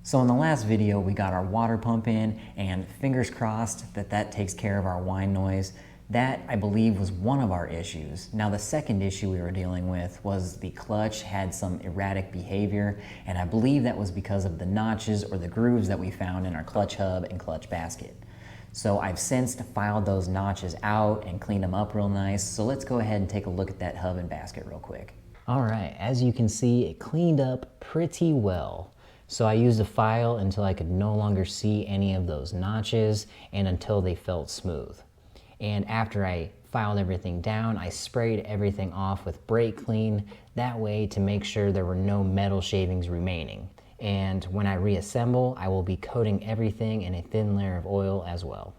So in the last video, we got our water pump in, and fingers crossed that that takes care of our whine noise. That, I believe, was one of our issues. Now, the second issue we were dealing with was the clutch had some erratic behavior, and I believe that was because of the notches or the grooves that we found in our clutch hub and clutch basket. So I've since filed those notches out and cleaned them up real nice. So let's go ahead and take a look at that hub and basket real quick. All right, as you can see, it cleaned up pretty well. So I used a file until I could no longer see any of those notches and until they felt smooth. And after I filed everything down, I sprayed everything off with brake clean, that way to make sure there were no metal shavings remaining. And when I reassemble, I will be coating everything in a thin layer of oil as well.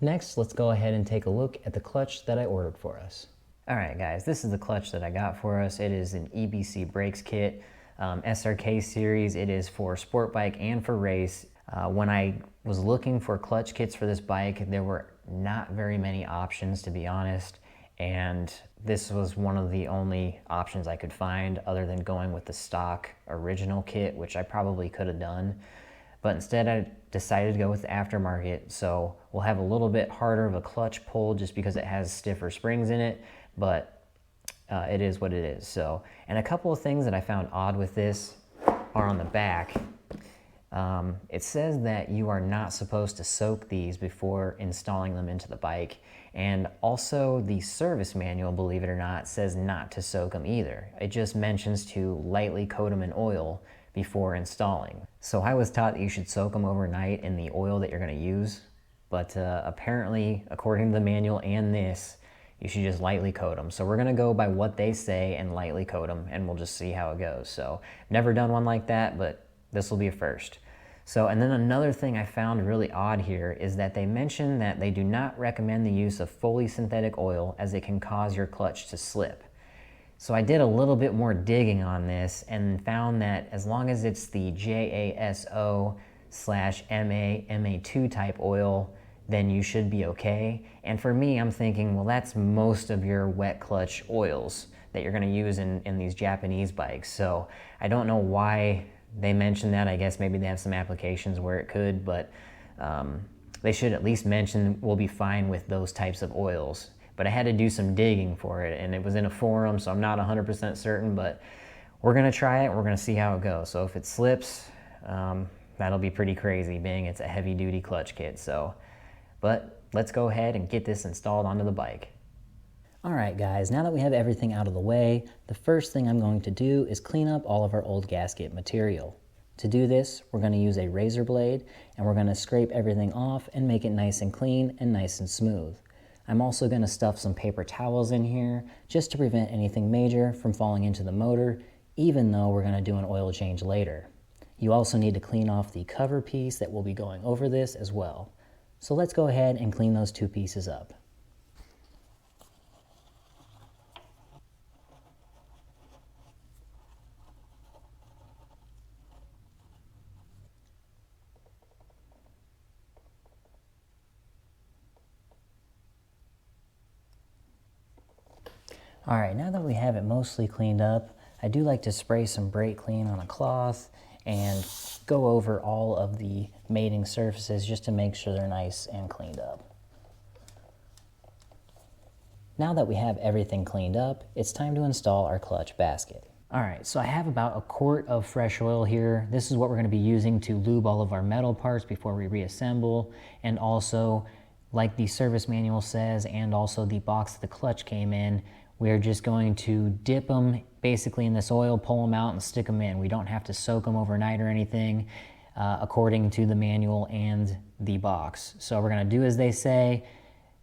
Next, let's go ahead and take a look at the clutch that I ordered for us. All right, guys, this is the clutch that I got for us. It is an EBC brakes kit. SRK series. It is for sport bike and for race. When I was looking for clutch kits for this bike, there were not very many options, to be honest, and this was one of the only options I could find other than going with the stock original kit, which I probably could have done, but instead I decided to go with the aftermarket. So we'll have a little bit harder of a clutch pull just because it has stiffer springs in it, but it is what it is. So, and a couple of things that I found odd with this are on the back. It says that you are not supposed to soak these before installing them into the bike. And also the service manual, believe it or not, says not to soak them either. It just mentions to lightly coat them in oil before installing. So I was taught that you should soak them overnight in the oil that you're going to use. But apparently, according to the manual and this, you should just lightly coat them. So we're gonna go by what they say and lightly coat them, and we'll just see how it goes. So never done one like that, but this will be a first. So, and then another thing I found really odd here is that they mention that they do not recommend the use of fully synthetic oil as it can cause your clutch to slip. So I did a little bit more digging on this and found that as long as it's the JASO/MA2 type oil, then you should be okay. And for me, I'm thinking, well, that's most of your wet clutch oils that you're gonna use in these Japanese bikes. So I don't know why they mentioned that. I guess maybe they have some applications where it could, but they should at least mention we'll be fine with those types of oils. But I had to do some digging for it, and it was in a forum, so I'm not 100% certain, but we're gonna try it, we're gonna see how it goes. So if it slips, that'll be pretty crazy, being it's a heavy duty clutch kit. So. But let's go ahead and get this installed onto the bike. All right, guys, now that we have everything out of the way, the first thing I'm going to do is clean up all of our old gasket material. To do this, we're going to use a razor blade, and we're going to scrape everything off and make it nice and clean and nice and smooth. I'm also going to stuff some paper towels in here just to prevent anything major from falling into the motor, even though we're going to do an oil change later. You also need to clean off the cover piece that will be going over this as well. So let's go ahead and clean those two pieces up. All right, now that we have it mostly cleaned up, I do like to spray some brake clean on a cloth and go over all of the mating surfaces just to make sure they're nice and cleaned up. Now that we have everything cleaned up, it's time to install our clutch basket. All right, so I have about a quart of fresh oil here. This is what we're going to be using to lube all of our metal parts before we reassemble, and also, like the service manual says, and also the box that the clutch came in, we're just going to dip them basically in this oil, pull them out and stick them in. We don't have to soak them overnight or anything, according to the manual and the box. So we're gonna do as they say,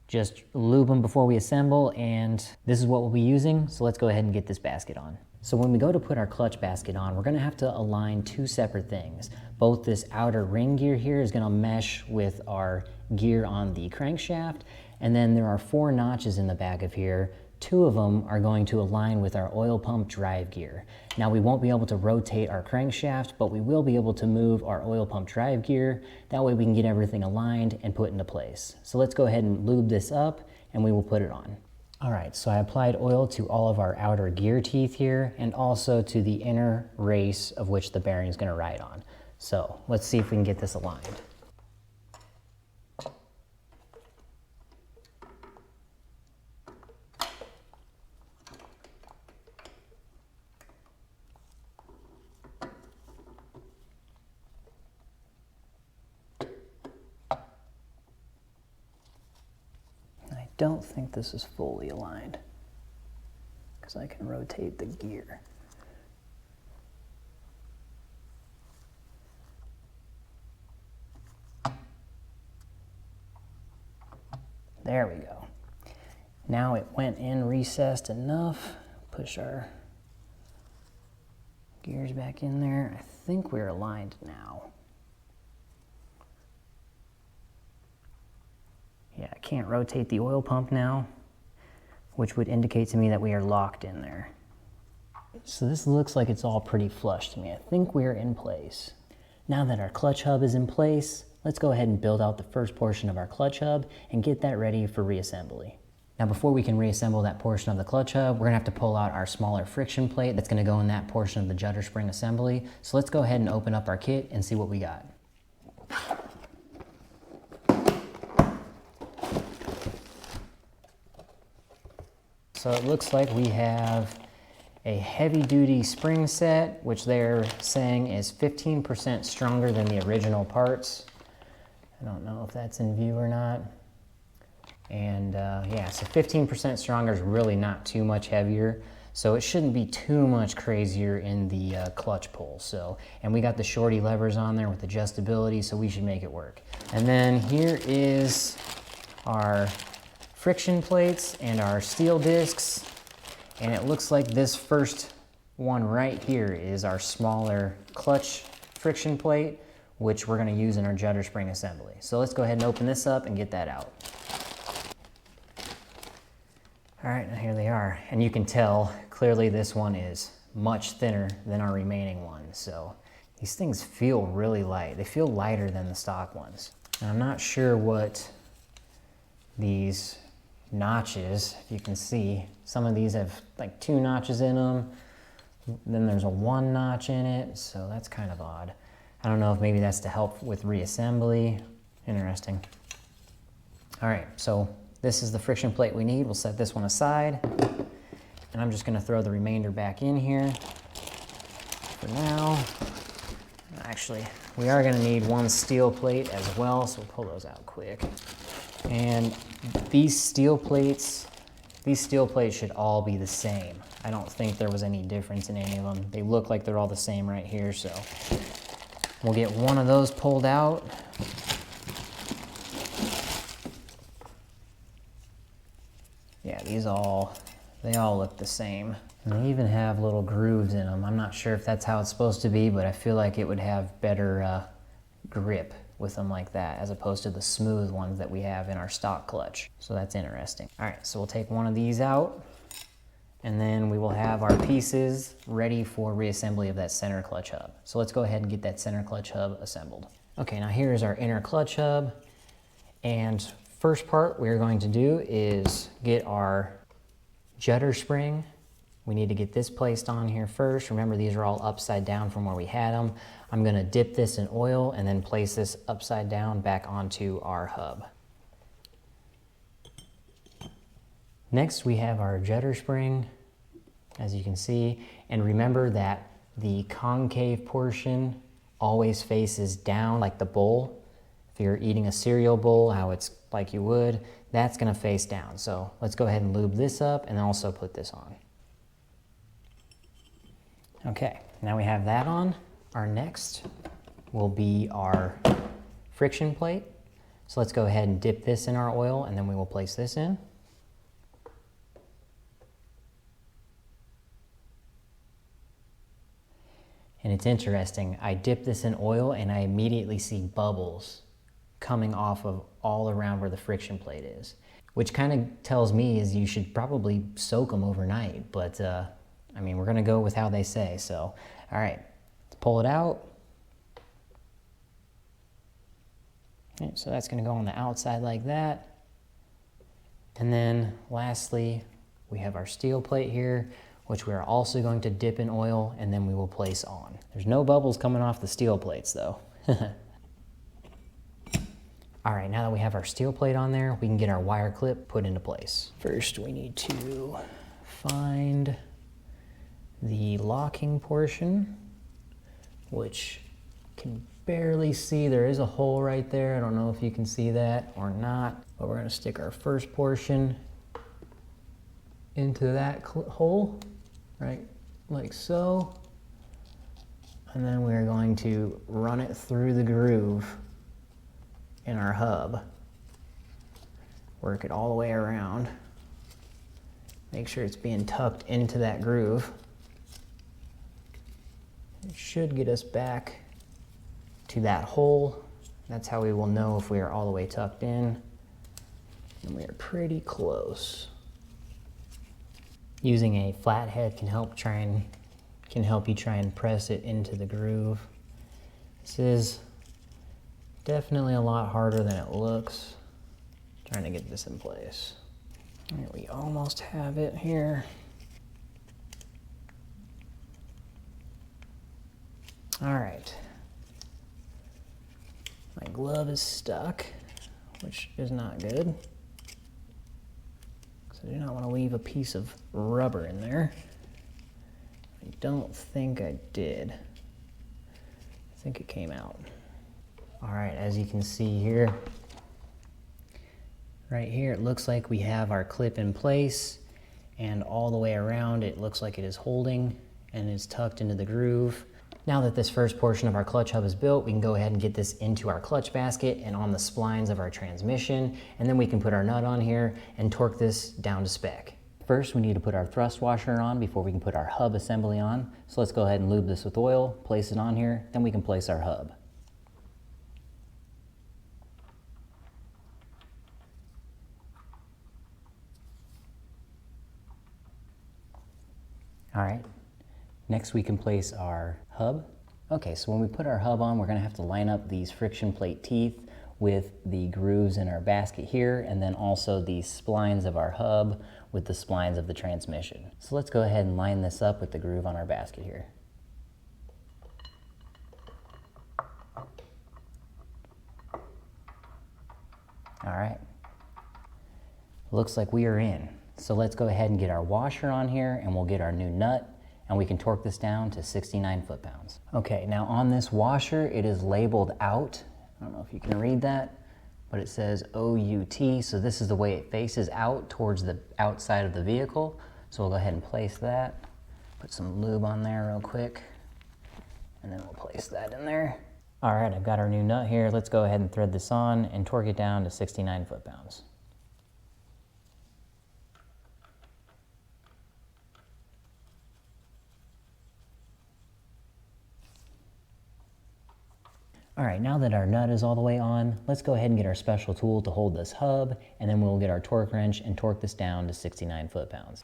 just lube them before we assemble, and this is what we'll be using. So let's go ahead and get this basket on. So when we go to put our clutch basket on, we're gonna have to align two separate things. Both this outer ring gear here is gonna mesh with our gear on the crankshaft, and then there are 4 notches in the back of here. 2 of them are going to align with our oil pump drive gear. Now we won't be able to rotate our crankshaft, but we will be able to move our oil pump drive gear. That way we can get everything aligned and put into place. So let's go ahead and lube this up and we will put it on. All right, so I applied oil to all of our outer gear teeth here and also to the inner race of which the bearing is going to ride on. So let's see if we can get this aligned. I don't think this is fully aligned because I can rotate the gear. There we go. Now it went in recessed enough. Push our gears back in there. I think we're aligned now. Yeah, I can't rotate the oil pump now, which would indicate to me that we are locked in there. So this looks like it's all pretty flush to me. I think we're in place. Now that our clutch hub is in place, let's go ahead and build out the first portion of our clutch hub and get that ready for reassembly. Now before we can reassemble that portion of the clutch hub, we're gonna have to pull out our smaller friction plate that's gonna go in that portion of the judder spring assembly. So let's go ahead and open up our kit and see what we got. So it looks like we have a heavy-duty spring set, which they're saying is 15% stronger than the original parts. I don't know if that's in view or not. And yeah, so 15% stronger is really not too much heavier. So it shouldn't be too much crazier in the clutch pull. So, and we got the shorty levers on there with adjustability, so we should make it work. And then here is our friction plates and our steel discs, and it looks like this first one right here is our smaller clutch friction plate, which we're going to use in our judder spring assembly. So let's go ahead and open this up and get that out. All right, now here they are, and you can tell clearly this one is much thinner than our remaining one. So these things feel really light. They feel lighter than the stock ones. And I'm not sure what these notches, if you can see, some of these have like 2 notches in them, then there's a 1 notch in it, so that's kind of odd. I don't know if maybe that's to help with reassembly. Interesting. All right, so this is the friction plate we need. We'll set this one aside, and I'm just gonna throw the remainder back in here for now. Actually, we are gonna need 1 steel plate as well, so we'll pull those out quick. And these steel plates should all be the same. I don't think there was any difference in any of them. They look like they're all the same right here, so we'll get one of those pulled out. Yeah, they all look the same. And they even have little grooves in them. I'm not sure if that's how it's supposed to be, but I feel like it would have better grip with them like that, as opposed to the smooth ones that we have in our stock clutch. So that's interesting. All right, so we'll take one of these out, and then we will have our pieces ready for reassembly of that center clutch hub. So let's go ahead and get that center clutch hub assembled. Okay, now here's our inner clutch hub, and first part we're going to do is get our judder spring. We need to get this placed on here first. Remember, these are all upside down from where we had them. I'm gonna dip this in oil and then place this upside down back onto our hub. Next, we have our judder spring, as you can see. And remember that the concave portion always faces down, like the bowl. If you're eating a cereal bowl, how it's like you would, that's gonna face down. So let's go ahead and lube this up and also put this on. Okay, now we have that on. Our next will be our friction plate. So let's go ahead and dip this in our oil, and then we will place this in. And it's interesting, I dip this in oil and I immediately see bubbles coming off of all around where the friction plate is, which kind of tells me is you should probably soak them overnight, but I mean, we're gonna go with how they say, so. All right, let's pull it out. Okay, so that's gonna go on the outside like that. And then lastly, we have our steel plate here, which we are also going to dip in oil and then we will place on. There's no bubbles coming off the steel plates though. All right, now that we have our steel plate on there, we can get our wire clip put into place. First, we need to find the locking portion, which can barely see. There is a hole right there. I don't know if you can see that or not, but we're gonna stick our first portion into that hole, right, like so. And then we're going to run it through the groove in our hub. Work it all the way around. Make sure it's being tucked into that groove. It should get us back to that hole. That's how we will know if we are all the way tucked in. And we are pretty close. Using a flathead can help you try and press it into the groove. This is definitely a lot harder than it looks. Trying to get this in place. All right, we almost have it here. All right. My glove is stuck, which is not good. So I do not want to leave a piece of rubber in there. I don't think I did. I think it came out. All right, as you can see here, right here, it looks like we have our clip in place, and all the way around it looks like it is holding and is tucked into the groove. Now that this first portion of our clutch hub is built, we can go ahead and get this into our clutch basket and on the splines of our transmission, and then we can put our nut on here and torque this down to spec. First, we need to put our thrust washer on before we can put our hub assembly on. So let's go ahead and lube this with oil, place it on here, then we can place our hub. All right, next we can place our hub. Okay, so when we put our hub on, we're gonna have to line up these friction plate teeth with the grooves in our basket here, and then also the splines of our hub with the splines of the transmission. So let's go ahead and line this up with the groove on our basket here. All right, looks like we are in. So let's go ahead and get our washer on here and we'll get our new nut and we can torque this down to 69 foot-pounds. Okay, now on this washer, it is labeled out. I don't know if you can read that, but it says OUT. So this is the way it faces out towards the outside of the vehicle. So we'll go ahead and place that. Put some lube on there real quick. And then we'll place that in there. All right, I've got our new nut here. Let's go ahead and thread this on and torque it down to 69 foot-pounds. All right, now that our nut is all the way on, let's go ahead and get our special tool to hold this hub, and then we'll get our torque wrench and torque this down to 69 foot-pounds.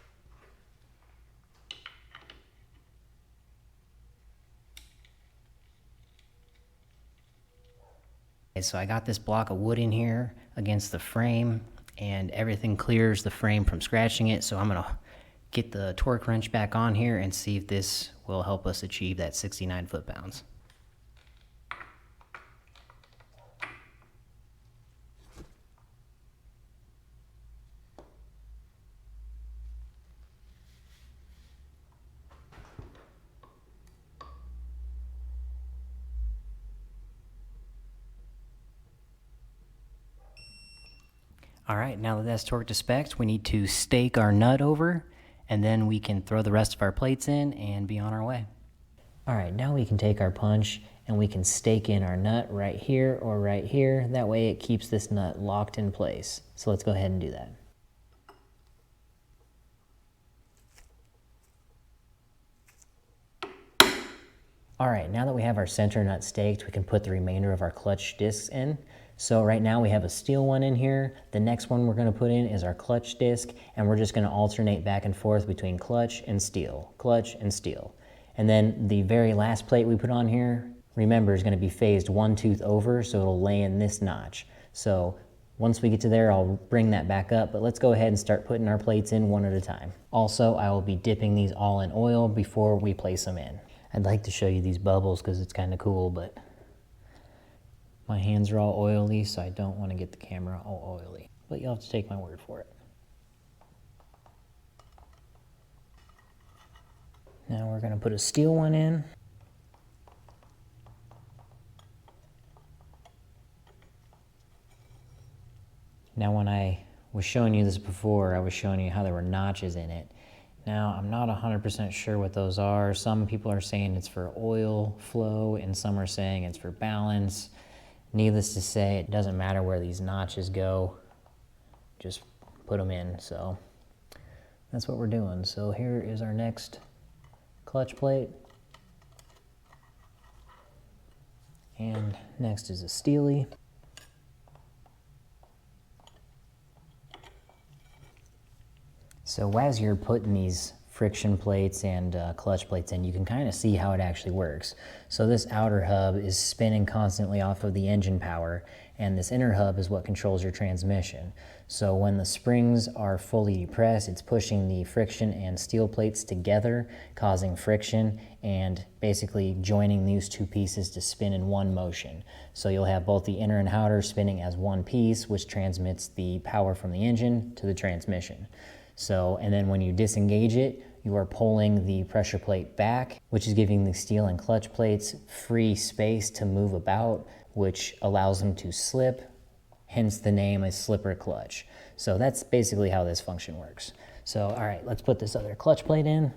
Okay, so I got this block of wood in here against the frame, and everything clears the frame from scratching it, so I'm gonna get the torque wrench back on here and see if this will help us achieve that 69 foot-pounds. All right, now that that's torqued to specs, we need to stake our nut over, and then we can throw the rest of our plates in and be on our way. All right, now we can take our punch and we can stake in our nut right here or right here. That way it keeps this nut locked in place. So let's go ahead and do that. All right, now that we have our center nut staked, we can put the remainder of our clutch discs in. So right now we have a steel one in here. The next one we're gonna put in is our clutch disc, and we're just gonna alternate back and forth between clutch and steel, clutch and steel. And then the very last plate we put on here, remember, is gonna be phased one tooth over, so it'll lay in this notch. So Once we get to there, I'll bring that back up, but let's go ahead and start putting our plates in one at a time. Also, I will be dipping these all in oil before we place them in. I'd like to show you these bubbles because it's kind of cool, but my hands are all oily, so I don't want to get the camera all oily. But you'll have to take my word for it. Now we're going to put a steel one in. Now when I was showing you this before, I was showing you how there were notches in it. Now I'm not 100% sure what those are. Some people are saying it's for oil flow and some are saying it's for balance. Needless to say, it doesn't matter where these notches go, just put them in. So that's what we're doing. So here is our next clutch plate. And next is a steely. So as you're putting these friction plates and clutch plates in, you can kind of see how it actually works. So this outer hub is spinning constantly off of the engine power, and this inner hub is what controls your transmission. So when the springs are fully depressed, it's pushing the friction and steel plates together, causing friction and basically joining these two pieces to spin in one motion. So you'll have both the inner and outer spinning as one piece, which transmits the power from the engine to the transmission. So, and then when you disengage it, you are pulling the pressure plate back, which is giving the steel and clutch plates free space to move about, which allows them to slip, hence the name is slipper clutch. So that's basically how this function works. So, all right, let's put this other clutch plate in.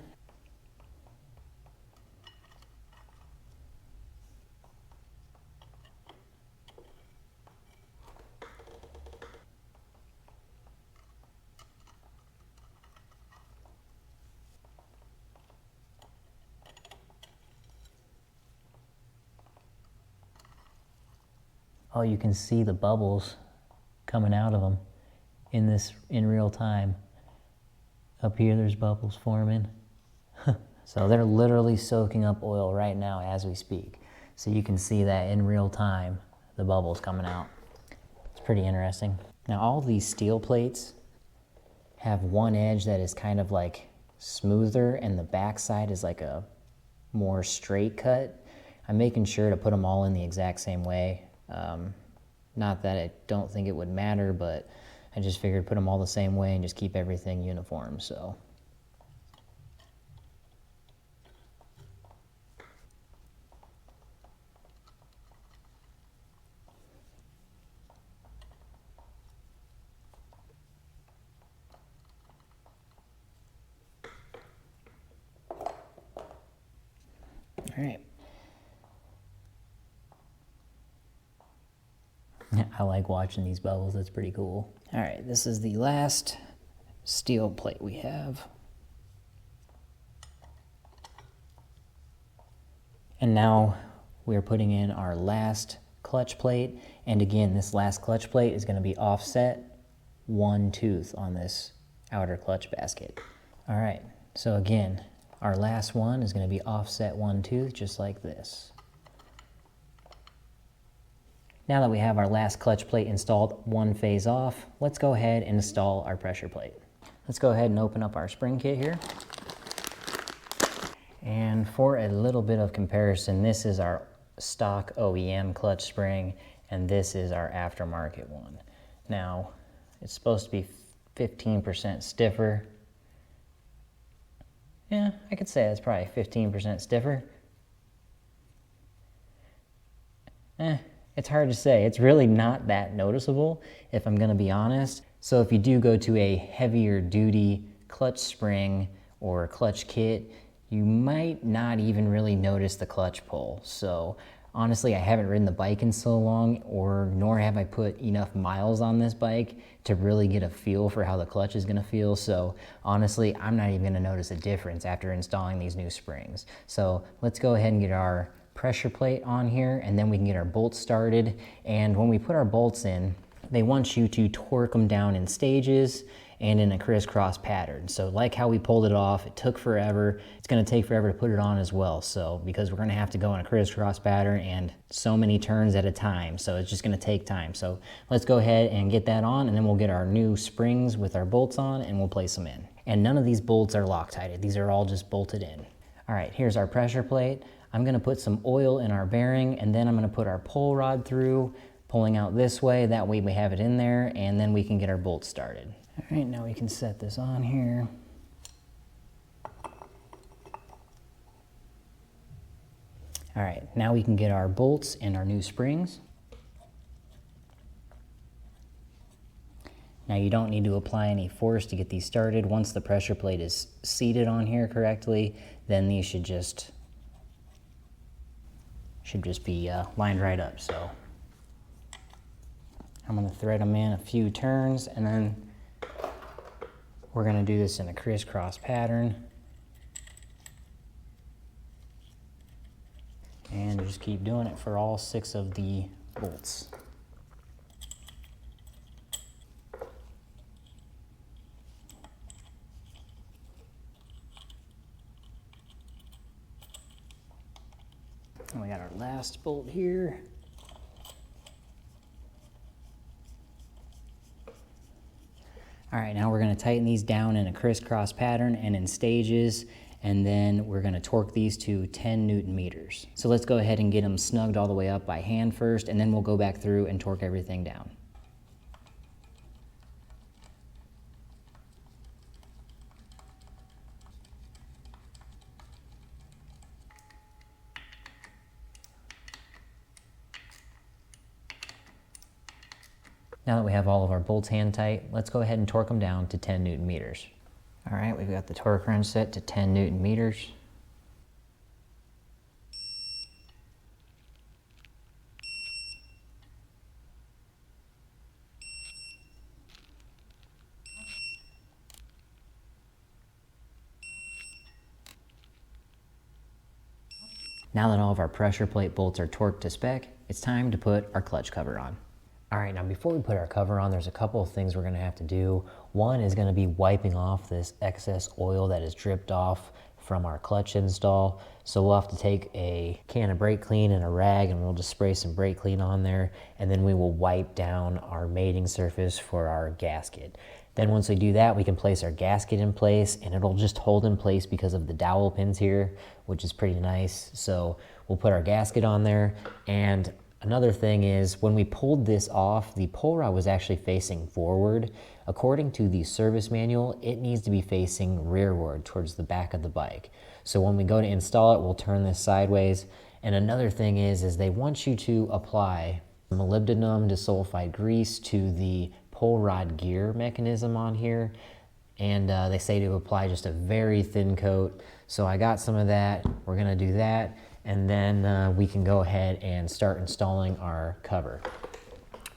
Oh, you can see the bubbles coming out of them in real time. Up here, there's bubbles forming. So they're literally soaking up oil right now as we speak. So you can see that in real time, the bubbles coming out. It's pretty interesting. Now all these steel plates have one edge that is kind of like smoother and the back side is like a more straight cut. I'm making sure to put them all in the exact same way. Not that I don't think it would matter, but I just figured put them all the same way and just keep everything uniform. So all right. I like watching these bubbles, that's pretty cool. All right, this is the last steel plate we have. And now we're putting in our last clutch plate. And again, this last clutch plate is gonna be offset 1 tooth on this outer clutch basket. All right, so again, our last one is gonna be offset 1 tooth, just like this. Now that we have our last clutch plate installed, one phase off, let's go ahead and install our pressure plate. Let's go ahead and open up our spring kit here. And for a little bit of comparison, this is our stock OEM clutch spring, and this is our aftermarket one. Now, it's supposed to be 15% stiffer. Yeah, I could say it's probably 15% stiffer. It's hard to say. It's really not that noticeable, if I'm gonna be honest. So if you do go to a heavier duty clutch spring or clutch kit, you might not even really notice the clutch pull. So honestly, I haven't ridden the bike in so long, nor have I put enough miles on this bike to really get a feel for how the clutch is gonna feel. So honestly, I'm not even gonna notice a difference after installing these new springs. So let's go ahead and get our pressure plate on here, and then we can get our bolts started. And when we put our bolts in, they want you to torque them down in stages, and in a crisscross pattern. So like how we pulled it off, it took forever. It's gonna take forever to put it on as well. So because we're gonna have to go in a crisscross pattern and so many turns at a time. So it's just gonna take time. So let's go ahead and get that on, and then we'll get our new springs with our bolts on and we'll place them in. And none of these bolts are Loctited. These are all just bolted in. All right, here's our pressure plate. I'm gonna put some oil in our bearing, and then I'm gonna put our pull rod through, pulling out this way. That way we have it in there, and then we can get our bolts started. All right, now we can set this on here. All right, now we can get our bolts and our new springs. Now you don't need to apply any force to get these started. Once the pressure plate is seated on here correctly, then these should just be lined right up. So I'm gonna thread them in a few turns, and then we're gonna do this in a crisscross pattern. And just keep doing it for all 6 of the bolts. And we got our last bolt here. All right, now we're gonna tighten these down in a crisscross pattern and in stages, and then we're gonna torque these to 10 Newton meters. So let's go ahead and get them snugged all the way up by hand first, and then we'll go back through and torque everything down. Now that we have all of our bolts hand tight, let's go ahead and torque them down to 10 Newton meters. All right, we've got the torque wrench set to 10 Newton meters. Now that all of our pressure plate bolts are torqued to spec, it's time to put our clutch cover on. All right, now before we put our cover on, there's a couple of things we're gonna have to do. One is gonna be wiping off this excess oil that is dripped off from our clutch install. So we'll have to take a can of brake clean and a rag, and we'll just spray some brake clean on there, and then we will wipe down our mating surface for our gasket. Then once we do that, we can place our gasket in place, and it'll just hold in place because of the dowel pins here, which is pretty nice. So we'll put our gasket on there, and another thing is when we pulled this off, the pull rod was actually facing forward. According to the service manual, it needs to be facing rearward towards the back of the bike. So when we go to install it, we'll turn this sideways. And another thing is they want you to apply molybdenum disulfide grease to the pull rod gear mechanism on here. And they say to apply just a very thin coat. So I got some of that. We're gonna do that. And then we can go ahead and start installing our cover.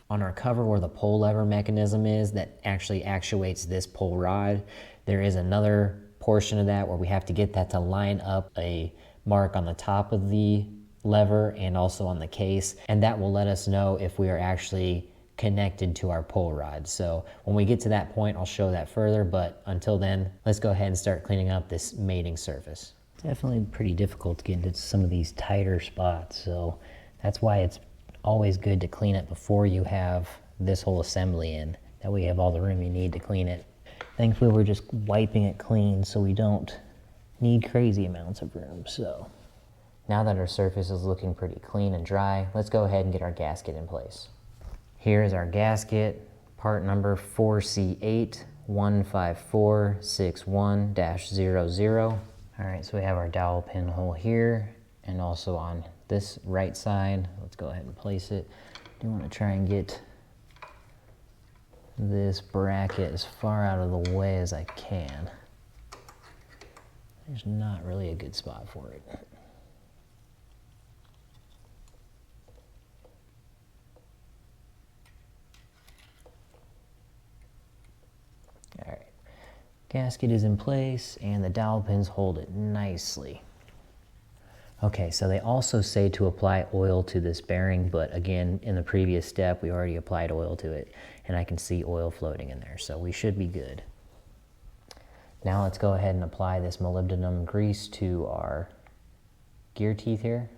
On our cover, where the pull lever mechanism is that actually actuates this pull rod, there is another portion of that where we have to get that to line up a mark on the top of the lever and also on the case, and that will let us know if we are actually connected to our pull rod. So when we get to that point, I'll show that further, but until then, let's go ahead and start cleaning up this mating surface. Definitely pretty difficult to get into some of these tighter spots, so that's why it's always good to clean it before you have this whole assembly in. That way you have all the room you need to clean it. Thankfully we're just wiping it clean so we don't need crazy amounts of room. So now that our surface is looking pretty clean and dry, let's go ahead and get our gasket in place. Here is our gasket, part number 4C8-15461-00. All right, so we have our dowel pin hole here and also on this right side. Let's go ahead and place it. I do want to try and get this bracket as far out of the way as I can. There's not really a good spot for it. All right, gasket is in place and the dowel pins hold it nicely. Okay, so they also say to apply oil to this bearing, but again, in the previous step, we already applied oil to it, and I can see oil floating in there, so we should be good. Now let's go ahead and apply this molybdenum grease to our gear teeth here.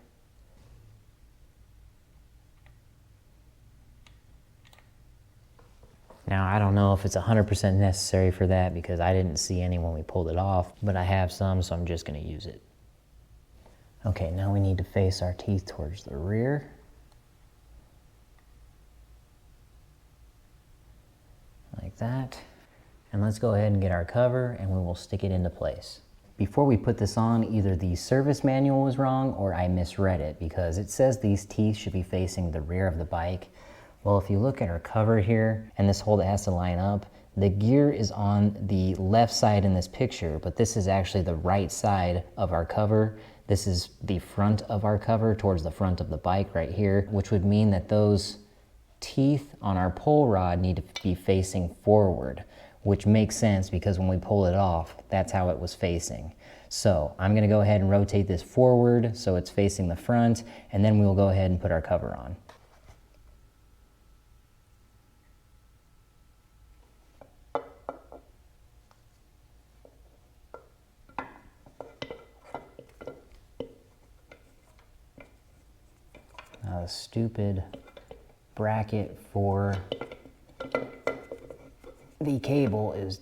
Now, I don't know if it's 100% necessary for that because I didn't see any when we pulled it off, but I have some, so I'm just gonna use it. Okay, now we need to face our teeth towards the rear. Like that. And let's go ahead and get our cover and we will stick it into place. Before we put this on, either the service manual was wrong or I misread it because it says these teeth should be facing the rear of the bike. Well, if you look at our cover here and this hole that has to line up, the gear is on the left side in this picture, but this is actually the right side of our cover. This is the front of our cover towards the front of the bike right here, which would mean that those teeth on our pull rod need to be facing forward, which makes sense because when we pull it off, that's how it was facing. So I'm gonna go ahead and rotate this forward so it's facing the front, and then we'll go ahead and put our cover on. Now the stupid bracket for the cable is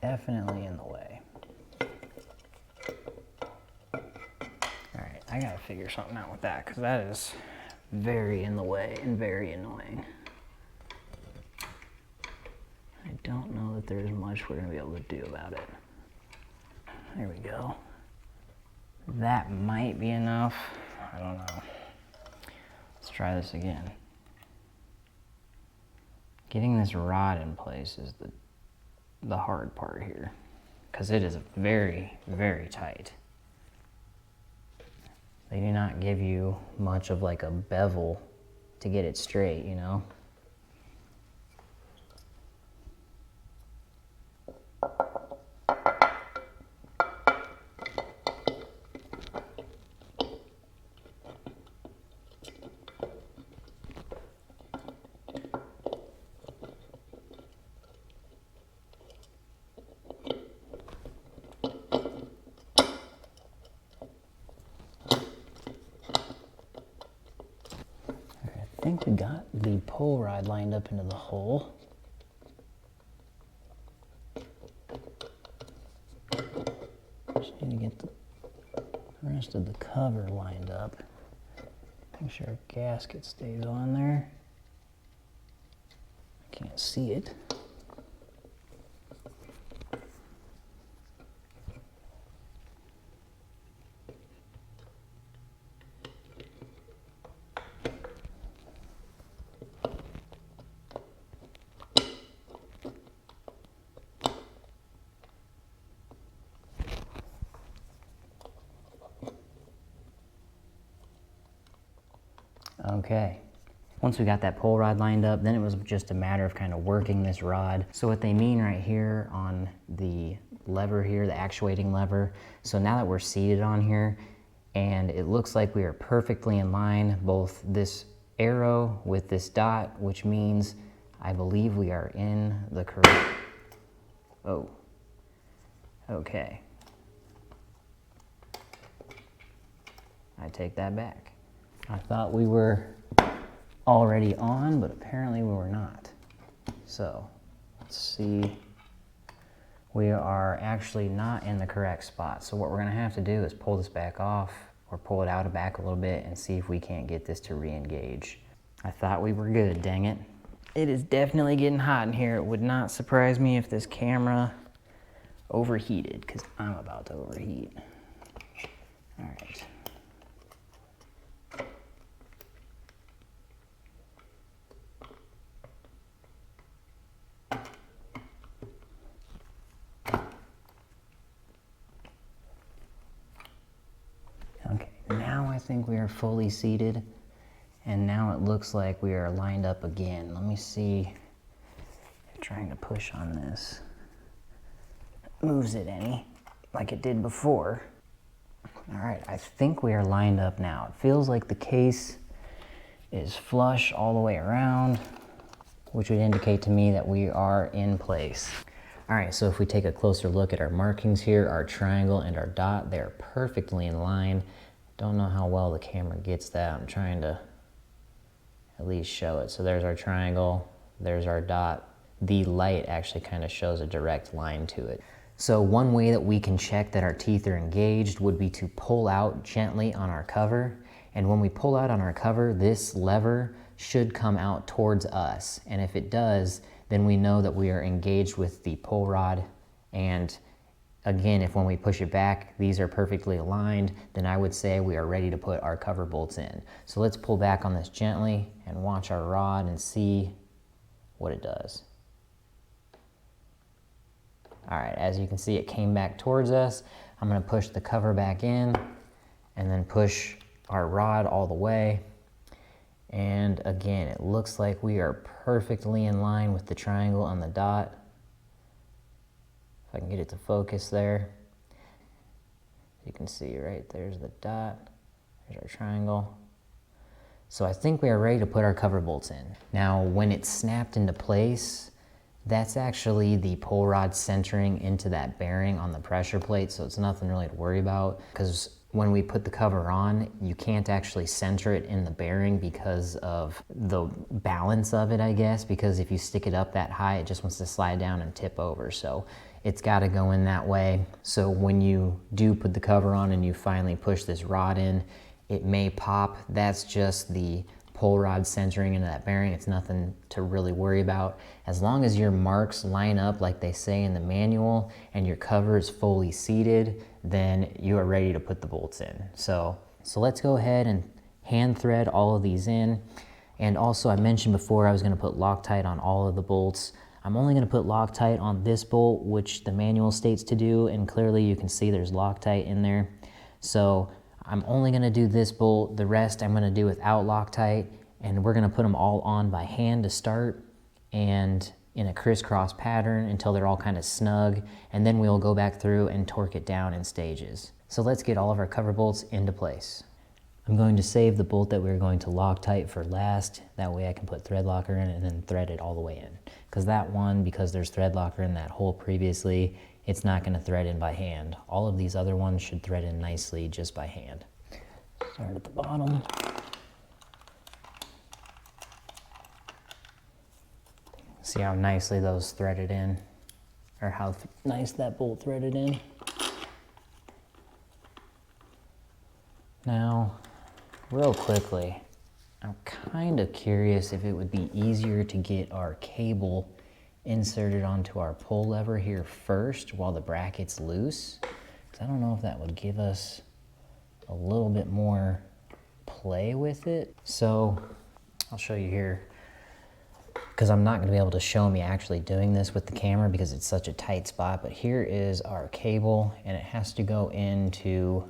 definitely in the way. All right, I gotta figure something out with that because that is very in the way and very annoying. I don't know that there's much we're gonna be able to do about it. There we go. That might be enough. I don't know. Let's try this again. Getting this rod in place is the hard part here because it is very, very tight. They do not give you much of like a bevel to get it straight, you know? I think we got the pull rod lined up into the hole. Just need to get the rest of the cover lined up. Make sure our gasket stays on there. I can't see it. Okay, once we got that pull rod lined up, then it was just a matter of kind of working this rod. So what they mean right here on the lever here, the actuating lever, so now that we're seated on here and it looks like we are perfectly in line, both this arrow with this dot, which means I believe we are in the correct, oh, okay. I take that back. I thought we were already on, but apparently we were not. So, let's see. We are actually not in the correct spot. So what we're gonna have to do is pull this back off or pull it out and back a little bit and see if we can't get this to re-engage. I thought we were good, dang it. It is definitely getting hot in here. It would not surprise me if this camera overheated, because I'm about to overheat. All right. Okay, now I think we are fully seated, and now it looks like we are lined up again. Let me see if trying to push on this moves it any, like it did before. All right, I think we are lined up now. It feels like the case is flush all the way around, which would indicate to me that we are in place. All right, so if we take a closer look at our markings here, our triangle and our dot, they're perfectly in line. Don't know how well the camera gets that. I'm trying to at least show it. So there's our triangle, there's our dot. The light actually kind of shows a direct line to it. So one way that we can check that our teeth are engaged would be to pull out gently on our cover. And when we pull out on our cover, this lever should come out towards us. And if it does, then we know that we are engaged with the pull rod. And again, if when we push it back, these are perfectly aligned, then I would say we are ready to put our cover bolts in. So let's pull back on this gently and watch our rod and see what it does. All right, as you can see, it came back towards us. I'm gonna push the cover back in and then push our rod all the way. And again, it looks like we are perfectly in line with the triangle and the dot. If I can get it to focus there. You can see right there's the dot, there's our triangle. So I think we are ready to put our cover bolts in. Now, when it's snapped into place, that's actually the pull rod centering into that bearing on the pressure plate, so it's nothing really to worry about, because when we put the cover on, you can't actually center it in the bearing because of the balance of it, I guess, because if you stick it up that high, it just wants to slide down and tip over. So it's got to go in that way. So when you do put the cover on and you finally push this rod in, it may pop. That's just the pull rod centering into that bearing. It's nothing to really worry about. As long as your marks line up like they say in the manual and your cover is fully seated, then you are ready to put the bolts in. So let's go ahead and hand thread all of these in. And also, I mentioned before I was going to put Loctite on all of the bolts. I'm only going to put Loctite on this bolt, which the manual states to do, and clearly you can see there's Loctite in there. So I'm only going to do this bolt. The rest I'm going to do without Loctite, and we're going to put them all on by hand to start and in a crisscross pattern until they're all kind of snug, and then we'll go back through and torque it down in stages. So let's get all of our cover bolts into place. I'm going to save the bolt that we're going to Loctite for last. That way I can put thread locker in and then thread it all the way in. Because that one, because there's thread locker in that hole previously, it's not going to thread in by hand. All of these other ones should thread in nicely just by hand. Start at the bottom. See how nicely those threaded in, or how nice that bolt threaded in. Now, real quickly, I'm kind of curious if it would be easier to get our cable inserted onto our pull lever here first while the bracket's loose. Because I don't know if that would give us a little bit more play with it. So I'll show you here, because I'm not going to be able to show me actually doing this with the camera because it's such a tight spot. But here is our cable, and it has to go into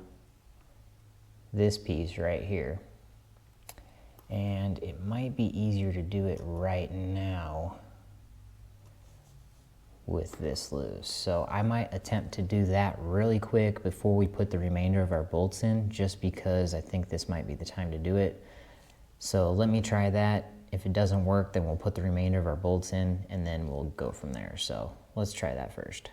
this piece right here. And it might be easier to do it right now with this loose. So I might attempt to do that really quick before we put the remainder of our bolts in, just because I think this might be the time to do it. So let me try that. If it doesn't work, then we'll put the remainder of our bolts in and then we'll go from there. So let's try that first.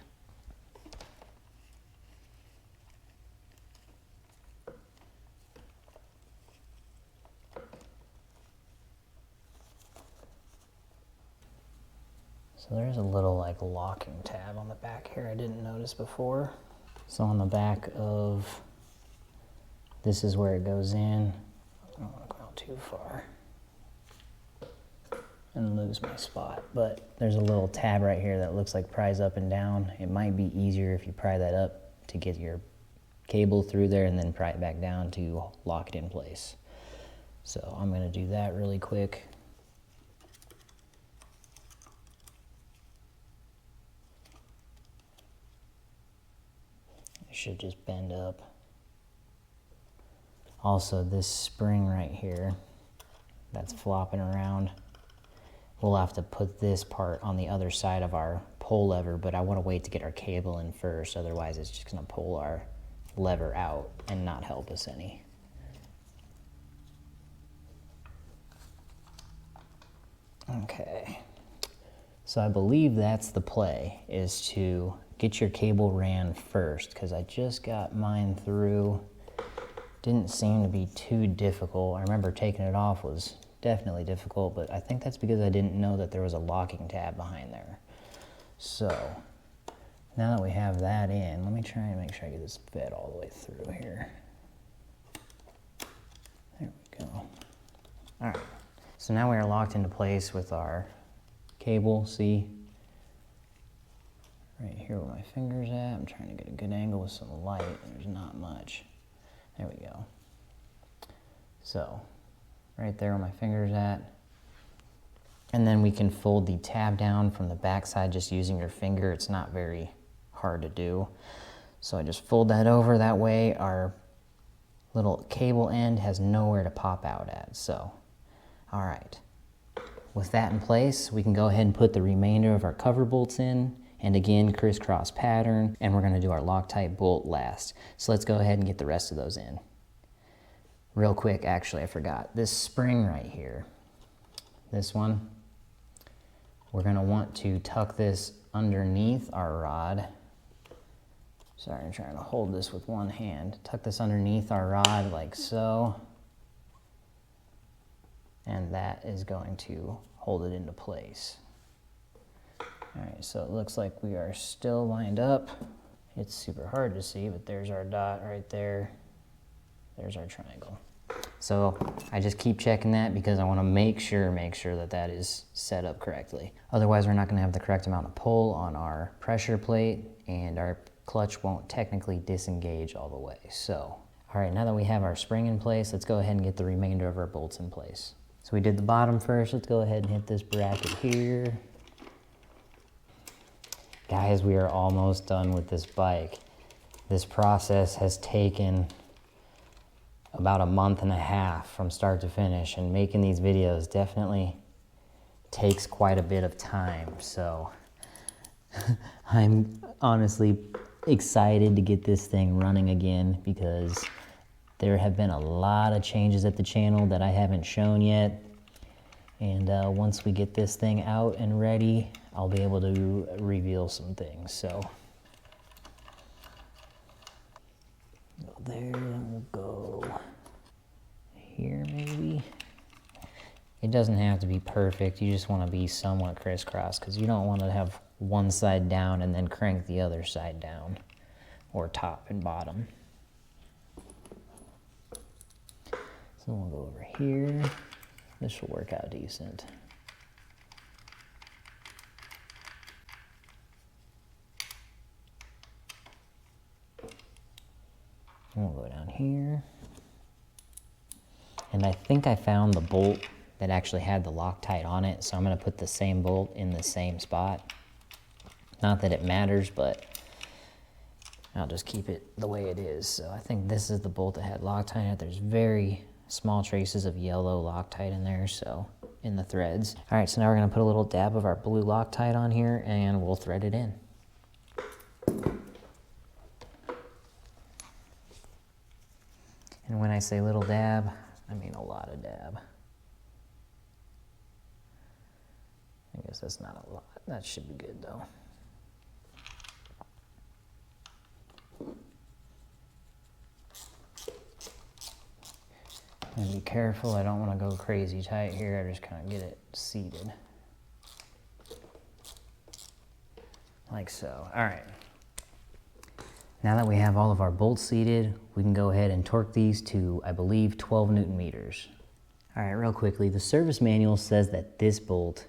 So there's a little like locking tab on the back here I didn't notice before. So on the back of, this is where it goes in. I don't want to go out too far and lose my spot, but there's a little tab right here that looks like pries up and down. It might be easier if you pry that up to get your cable through there and then pry it back down to lock it in place. So I'm going to do that really quick. It should just bend up. Also, this spring right here that's flopping around, we'll have to put this part on the other side of our pull lever, but I want to wait to get our cable in first, otherwise it's just going to pull our lever out and not help us any. Okay, so I believe that's the play, is to get your cable ran first, because I just got mine through. Didn't seem to be too difficult. I remember taking it off was definitely difficult, but I think that's because I didn't know that there was a locking tab behind there. So now that we have that in, let me try and make sure I get this fed all the way through here. There we go. All right, so now we are locked into place with our cable. See, right here where my finger's at. I'm trying to get a good angle with some light. There's not much. There we go. So right there where my finger's at. And then we can fold the tab down from the back side just using your finger. It's not very hard to do. So I just fold that over. That way our little cable end has nowhere to pop out at. So, all right. With that in place, we can go ahead and put the remainder of our cover bolts in. And again, crisscross pattern. And we're gonna do our Loctite bolt last. So let's go ahead and get the rest of those in. Real quick, actually, I forgot. This spring right here, this one, we're gonna want to tuck this underneath our rod. Sorry, I'm trying to hold this with one hand. Tuck this underneath our rod like so. And that is going to hold it into place. All right, so it looks like we are still lined up. It's super hard to see, but there's our dot right there. There's our triangle. So I just keep checking that because I want to make sure that that is set up correctly. Otherwise, we're not going to have the correct amount of pull on our pressure plate, and our clutch won't technically disengage all the way. So, all right, now that we have our spring in place, let's go ahead and get the remainder of our bolts in place. So we did the bottom first. Let's go ahead and hit this bracket here. Guys, we are almost done with this bike. This process has taken about a month and a half from start to finish, and making these videos definitely takes quite a bit of time. So I'm honestly excited to get this thing running again, because there have been a lot of changes at the channel that I haven't shown yet. And once we get this thing out and ready, I'll be able to reveal some things. So go there, and we'll go here maybe. It doesn't have to be perfect. You just want to be somewhat crisscross, because you don't want to have one side down and then crank the other side down, or top and bottom. So we'll go over here. This will work out decent. And we'll go down here. And I think I found the bolt that actually had the Loctite on it, so I'm going to put the same bolt in the same spot. Not that it matters, but I'll just keep it the way it is. So I think this is the bolt that had Loctite in it. There's very small traces of yellow Loctite in there, so in the threads. All right, so now we're going to put a little dab of our blue Loctite on here, and we'll thread it in. And when I say little dab, I mean a lot of dab. I guess that's not a lot. That should be good though. And be careful, I don't want to go crazy tight here. I just kind of get it seated. Like so. All right. Now that we have all of our bolts seated, we can go ahead and torque these to, I believe, 12 Newton meters. All right, real quickly, the service manual says that this bolt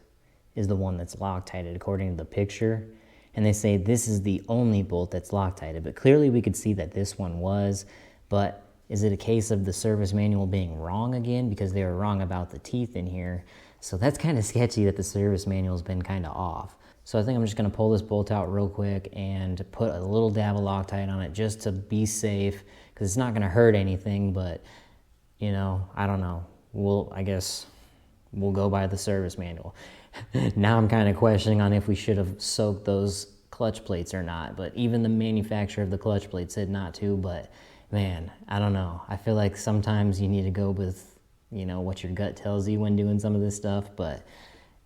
is the one that's Loctited according to the picture. And they say this is the only bolt that's Loctited, but clearly we could see that this one was. But is it a case of the service manual being wrong again? Because they were wrong about the teeth in here. So that's kind of sketchy that the service manual's been kind of off. So I think I'm just gonna pull this bolt out real quick and put a little dab of Loctite on it just to be safe, because it's not gonna hurt anything, but you know, I don't know. I guess we'll go by the service manual. Now I'm kind of questioning on if we should have soaked those clutch plates or not, but even the manufacturer of the clutch plate said not to. But man, I don't know. I feel like sometimes you need to go with, you know, what your gut tells you when doing some of this stuff, but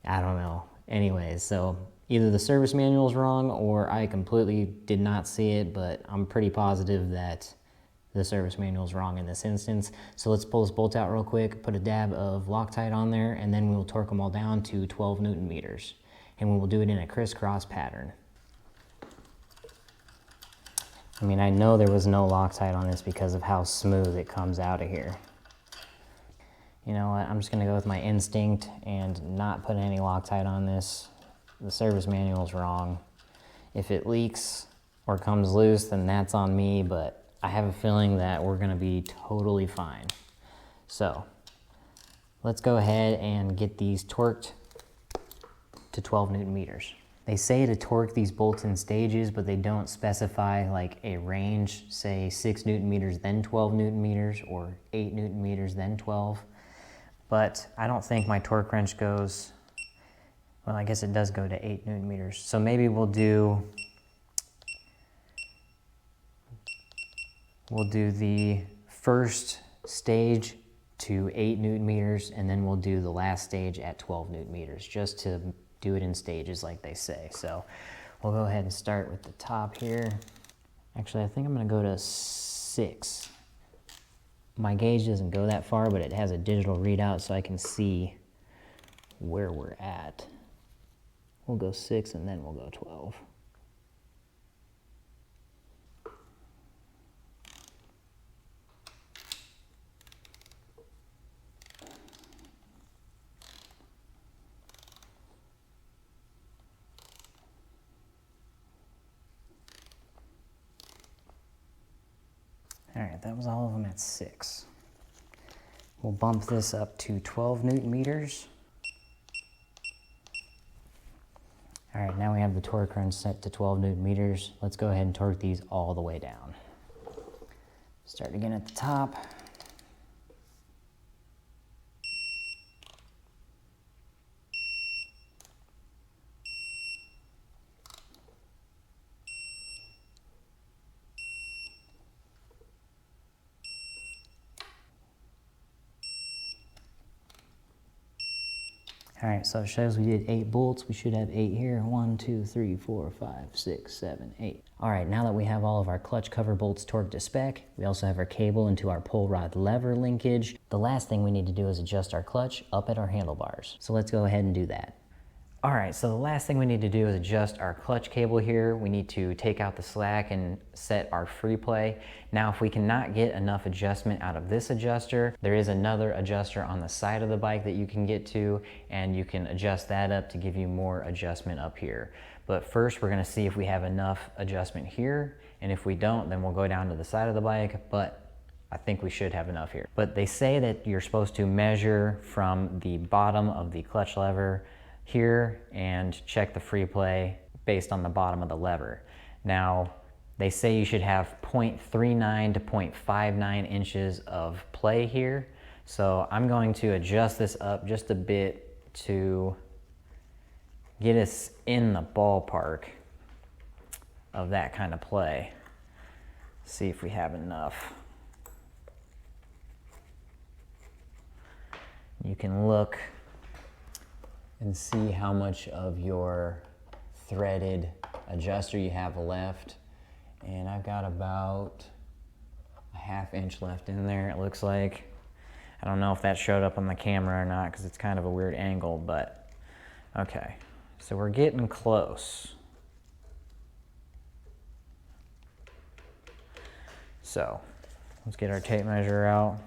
I don't know. Anyways, so either the service manual is wrong or I completely did not see it, but I'm pretty positive that the service manual is wrong in this instance. So let's pull this bolt out real quick, put a dab of Loctite on there, and then we'll torque them all down to 12 Newton meters. And we will do it in a crisscross pattern. I mean, I know there was no Loctite on this because of how smooth it comes out of here. You know what, I'm just gonna go with my instinct and not put any Loctite on this. The service manual is wrong. If it leaks or comes loose, then that's on me, but I have a feeling that we're gonna be totally fine. So let's go ahead and get these torqued to 12 Newton meters. They say to torque these bolts in stages, but they don't specify like a range, say 6 Newton meters, then 12 Newton meters, or 8 Newton meters, then 12. But I don't think my torque wrench goes, well, I guess it does go to 8 Newton meters. So maybe we'll do the first stage to 8 Newton meters, and then we'll do the last stage at 12 Newton meters, just to do it in stages like they say. So we'll go ahead and start with the top here. Actually, I think I'm gonna go to 6. My gauge doesn't go that far, but it has a digital readout so I can see where we're at. We'll go 6 and then we'll go 12. All right, that was all of them at 6. We'll bump this up to 12 Newton meters. All right, now we have the torque wrench set to 12 Newton meters. Let's go ahead and torque these all the way down. Start again at the top. All right, so it shows we did 8 bolts. We should have 8 here. 1, 2, 3, 4, 5, 6, 7, 8. All right, now that we have all of our clutch cover bolts torqued to spec, we also have our cable into our pull rod lever linkage. The last thing we need to do is adjust our clutch up at our handlebars. So let's go ahead and do that. All right, so the last thing we need to do is adjust our clutch cable here. We need to take out the slack and set our free play. Now, if we cannot get enough adjustment out of this adjuster, there is another adjuster on the side of the bike that you can get to, and you can adjust that up to give you more adjustment up here. But first, we're gonna see if we have enough adjustment here, and if we don't, then we'll go down to the side of the bike, but I think we should have enough here. But they say that you're supposed to measure from the bottom of the clutch lever here and check the free play based on the bottom of the lever. Now, they say you should have 0.39 to 0.59 inches of play here. So I'm going to adjust this up just a bit to get us in the ballpark of that kind of play. See if we have enough. You can look and see how much of your threaded adjuster you have left. And I've got about a 1/2 inch left in there, it looks like. I don't know if that showed up on the camera or not because it's kind of a weird angle, but okay. So we're getting close. So let's get our tape measure out.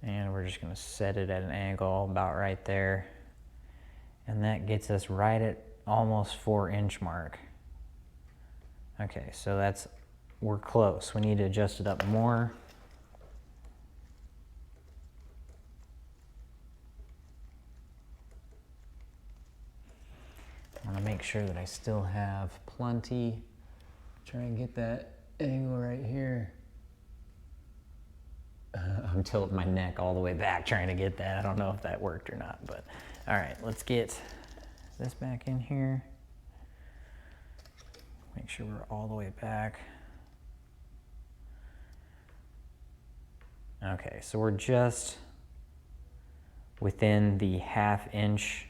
And we're just gonna set it at an angle about right there. And that gets us right at almost 4-inch mark. Okay, so we're close. We need to adjust it up more. I wanna make sure that I still have plenty. Try and get that angle right here. I'm tilting my neck all the way back trying to get that. I don't know if that worked or not, but all right, let's get this back in here. Make sure we're all the way back. Okay, so we're just within the 1/2 inch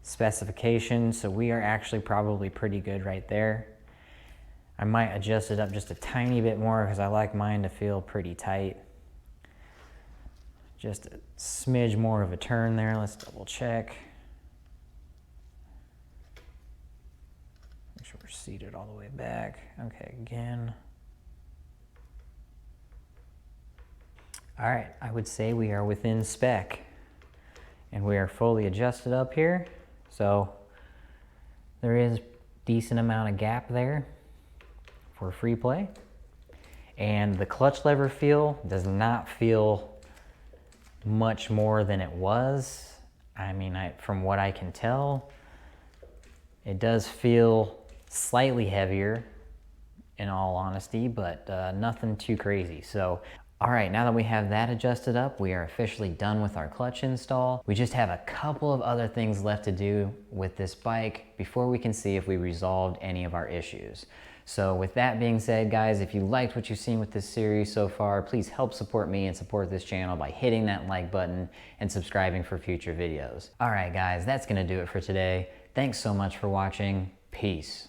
specification, so we are actually probably pretty good right there. I might adjust it up just a tiny bit more because I like mine to feel pretty tight. Just a smidge more of a turn there. Let's double check. Make sure we're seated all the way back. Okay, again. All right, I would say we are within spec and we are fully adjusted up here. So there is a decent amount of gap there for free play. And the clutch lever feel does not feel much more than it was. I mean, from what I can tell, it does feel slightly heavier in all honesty, but nothing too crazy. So, all right, now that we have that adjusted up, we are officially done with our clutch install. We just have a couple of other things left to do with this bike before we can see if we resolved any of our issues. So with that being said, guys, if you liked what you've seen with this series so far, please help support me and support this channel by hitting that like button and subscribing for future videos. All right, guys, that's gonna do it for today. Thanks so much for watching. Peace.